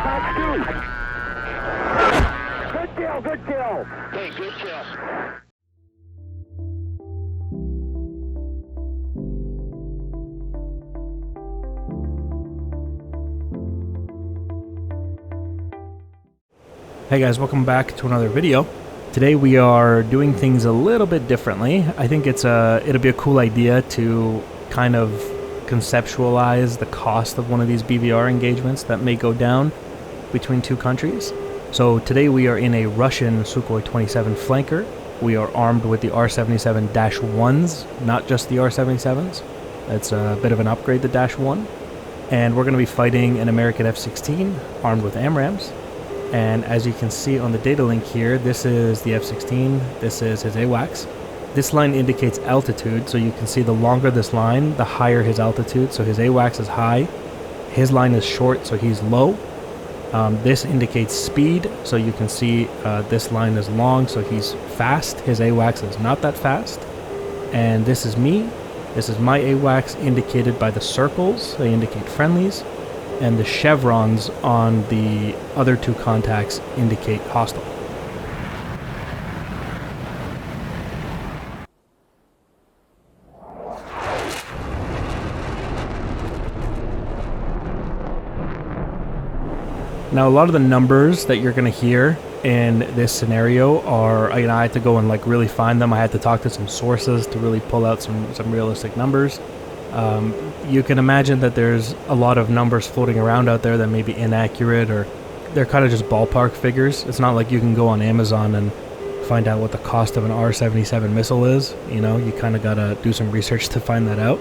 Good kill, good kill. Hey, good kill. Hey guys, welcome back to another video. Today we are doing things a little bit differently. I think it'll be a cool idea to kind of conceptualize the cost of one of these BVR engagements that may go down between two countries. So today we are in a Russian Su-27 flanker. We are armed with the R77-1s, not just the R77s. That's a bit of an upgrade, the -1. And we're going to be fighting an American F-16 armed with AMRAAMs. And as you can see on the data link here, this is the F-16, this is his AWACS. This line indicates altitude, so you can see the longer this line, the higher his altitude. So his AWACS is high, his line is short, so he's low. This indicates speed, so you can see this line is long, so he's fast. His AWACS is not that fast. And this is me. This is my AWACS indicated by the circles, they indicate friendlies. And the chevrons on the other two contacts indicate hostile. Now, a lot of the numbers that you're going to hear in this scenario are, I had to go and like really find them. I had to talk to some sources to really pull out some realistic numbers. You can imagine that there's a lot of numbers floating around out there that may be inaccurate, or they're kind of just ballpark figures. It's not like you can go on Amazon and find out what the cost of an R77 missile is. You know, you kind of got to do some research to find that out.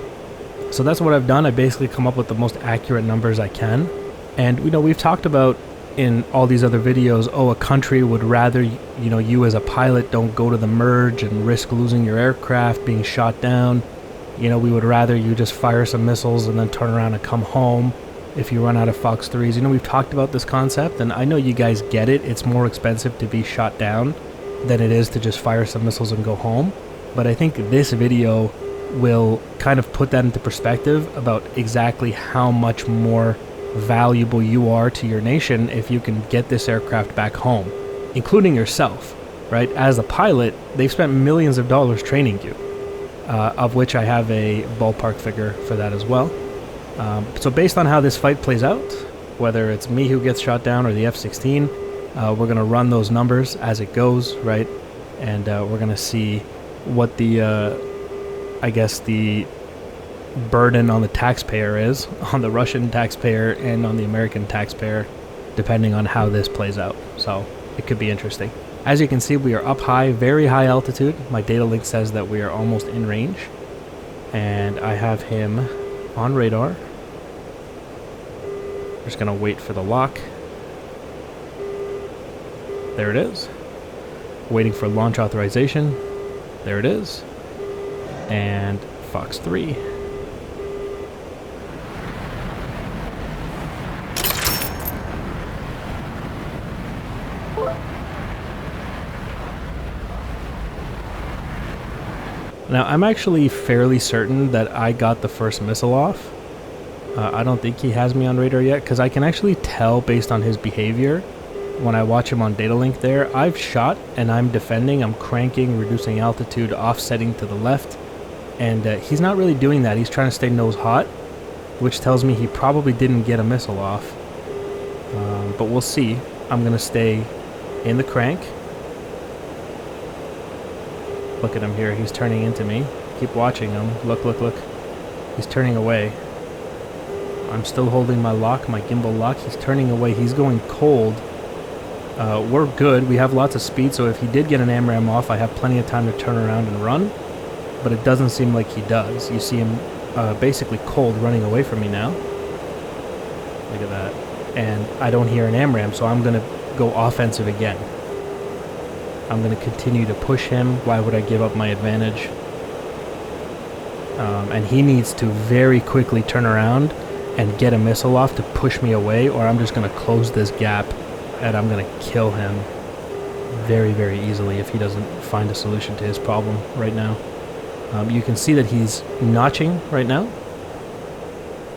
So that's what I've done. I basically come up with the most accurate numbers I can. And, you know, we've talked about in all these other videos, oh, a country would rather, you know, you as a pilot don't go to the merge and risk losing your aircraft, being shot down. You know, we would rather you just fire some missiles and then turn around and come home if you run out of Fox 3s. You know, we've talked about this concept, and I know you guys get it. It's more expensive to be shot down than it is to just fire some missiles and go home. But I think this video will kind of put that into perspective about exactly how much more valuable you are to your nation if you can get this aircraft back home, including yourself, right? As a pilot, they've spent millions of dollars training you. Of which I have a ballpark figure for that as well. So based on how this fight plays out, whether it's me who gets shot down or the F-16, we're going to run those numbers as it goes, right? And we're going to see what the, I guess, the burden on the taxpayer is, on the Russian taxpayer and on the American taxpayer, depending on how this plays out. So it could be interesting. As you can see, we are up high, very high altitude. My data link says that we are almost in range. And I have him on radar. Just going to wait for the lock. There it is. Waiting for launch authorization. There it is. And Fox 3. Now, I'm actually fairly certain that I got the first missile off. I don't think he has me on radar yet, because I can actually tell based on his behavior when I watch him on data link there. I've shot and I'm defending, I'm cranking, reducing altitude, offsetting to the left, and he's not really doing that. He's trying to stay nose hot, which tells me he probably didn't get a missile off. But we'll see. I'm going to stay in the crank. Look at him here. He's turning into me. Keep watching him. Look, look, look. He's turning away. I'm still holding my lock, my gimbal lock. He's turning away. He's going cold. We're good. We have lots of speed, so if he did get an AMRAAM off, I have plenty of time to turn around and run. But it doesn't seem like he does. You see him basically cold running away from me now. Look at that. And I don't hear an AMRAAM, so I'm going to go offensive again. I'm going to continue to push him. Why would I give up my advantage? And he needs to very quickly turn around and get a missile off to push me away, or I'm just going to close this gap and I'm going to kill him very, very easily if he doesn't find a solution to his problem right now. You can see that he's notching right now.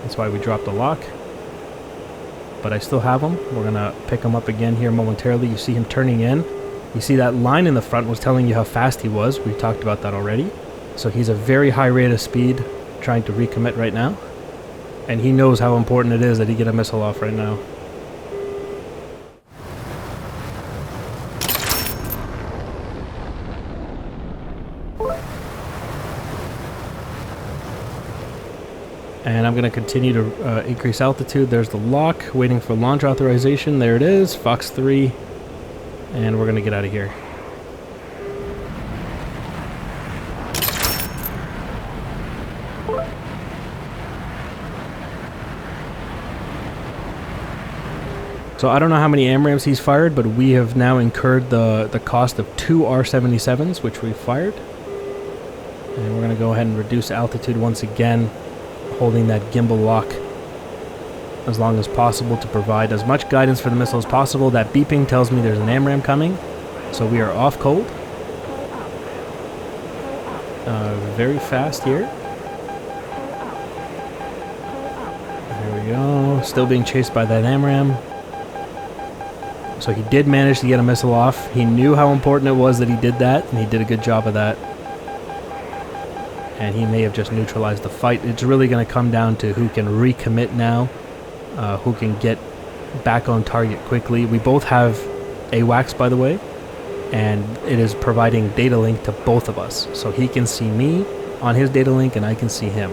That's why we dropped the lock. but I still have him. We're gonna pick him up again here momentarily. You see him turning in. You see that line in the front was telling you how fast he was. We talked about that already. So he's a very high rate of speed trying to recommit right now. And he knows how important it is that he get a missile off right now. And I'm going to continue to increase altitude. There's the lock, waiting for launch authorization. There it is, Fox 3. And we're going to get out of here. So I don't know how many AMRAAMs he's fired, but we have now incurred the cost of 2 R-77s, which we fired. And we're going to go ahead and reduce altitude once again, holding that gimbal lock as long as possible to provide as much guidance for the missile as possible. That beeping tells me there's an AMRAAM coming, so we are off cold. Very fast here. There we go. Still being chased by that AMRAAM. So he did manage to get a missile off. He knew how important it was that he did that, and he did a good job of that. And he may have just neutralized the fight. It's really going to come down to who can recommit now, who can get back on target quickly. We both have AWACS, by the way, and it is providing data link to both of us. So he can see me on his data link, and I can see him.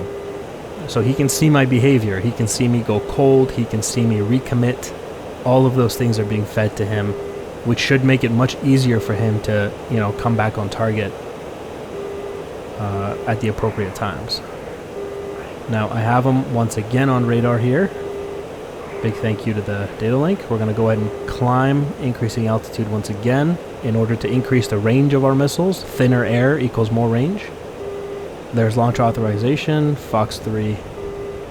So he can see my behavior. He can see me go cold. He can see me recommit. All of those things are being fed to him, which should make it much easier for him to, you know, come back on target at the appropriate times. Now I have him once again on radar here. Big thank you to the data link. We're going to go ahead and climb, increasing altitude once again in order to increase the range of our missiles. Thinner air equals more range. There's launch authorization, Fox 3.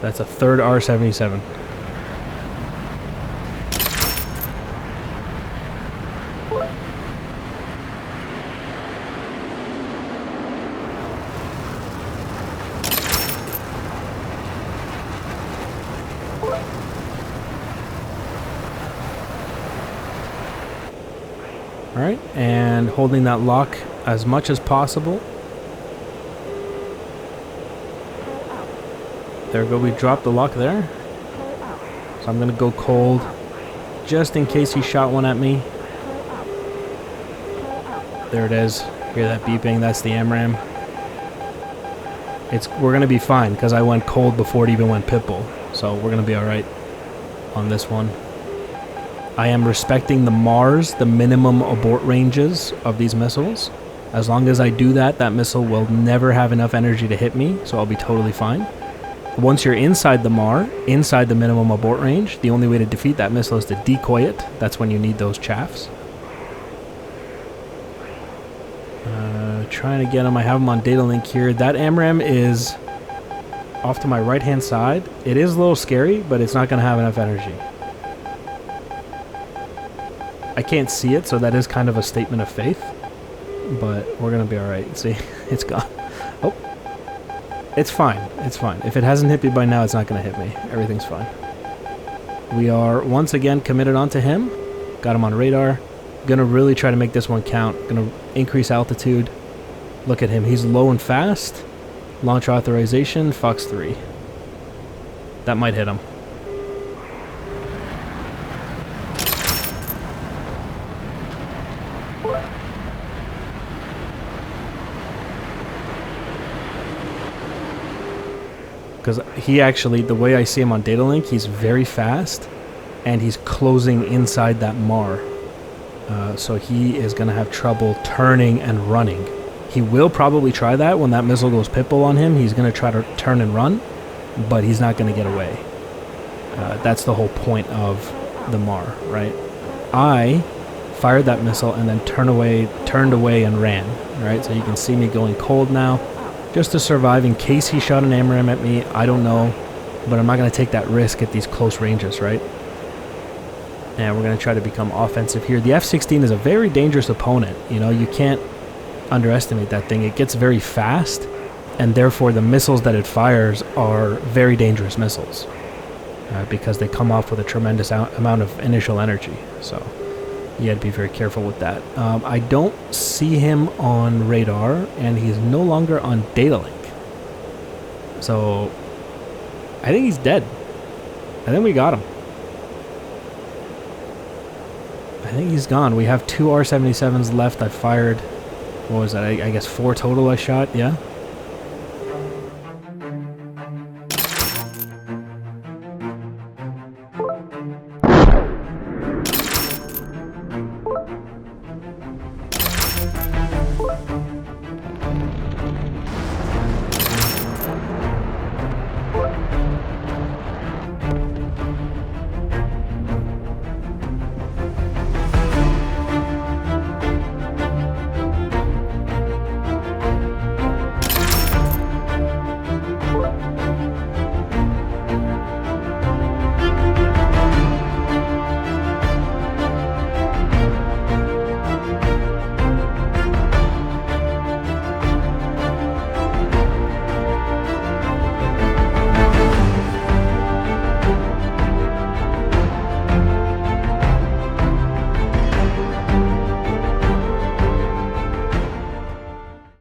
That's a third R-77. Alright, and holding that lock as much as possible. There we go, we dropped the lock there. So I'm going to go cold, just in case he shot one at me. There it is. Hear that beeping? That's the AMRAAM. We're going to be fine, because I went cold before it even went pitbull. So we're going to be alright on this one. I am respecting the MARs, the minimum abort ranges of these missiles. As long as I do that, that missile will never have enough energy to hit me, so I'll be totally fine. Once you're inside the MAR, inside the minimum abort range, the only way to defeat that missile is to decoy it. That's when you need those chaffs. Trying to get him. I have him on data link here. That AMRAAM is off to my right-hand side. It is a little scary, but it's not going to have enough energy. I can't see it, so that is kind of a statement of faith. But we're going to be alright. See, it's gone. Oh. It's fine. It's fine. If it hasn't hit me by now, it's not going to hit me. Everything's fine. We are once again committed onto him. Got him on radar. Gonna really try to make this one count. Gonna increase altitude. Look at him. He's low and fast. Launch authorization, Fox 3. That might hit him. Because he actually, the way I see him on data link, he's very fast, and he's closing inside that MAR. So he is going to have trouble turning and running. He will probably try that when that missile goes pitbull on him. He's going to try to turn and run, but he's not going to get away. That's the whole point of the MAR, right? I fired that missile and then turned away and ran, right? So you can see me going cold now, just to survive in case he shot an AMRAAM at me. I don't know, but I'm not going to take that risk at these close ranges, right? And we're going to try to become offensive here. The F-16 is a very dangerous opponent. You know, you can't underestimate that thing. It gets very fast, and therefore the missiles that it fires are very dangerous missiles. because they come off with a tremendous amount of initial energy. So you had to be very careful with that. I don't see him on radar, and he's no longer on data link. So I think he's dead. I think we got him. I think he's gone. We have 2 R-77s left. I fired, what was that? I guess 4 total I shot, yeah?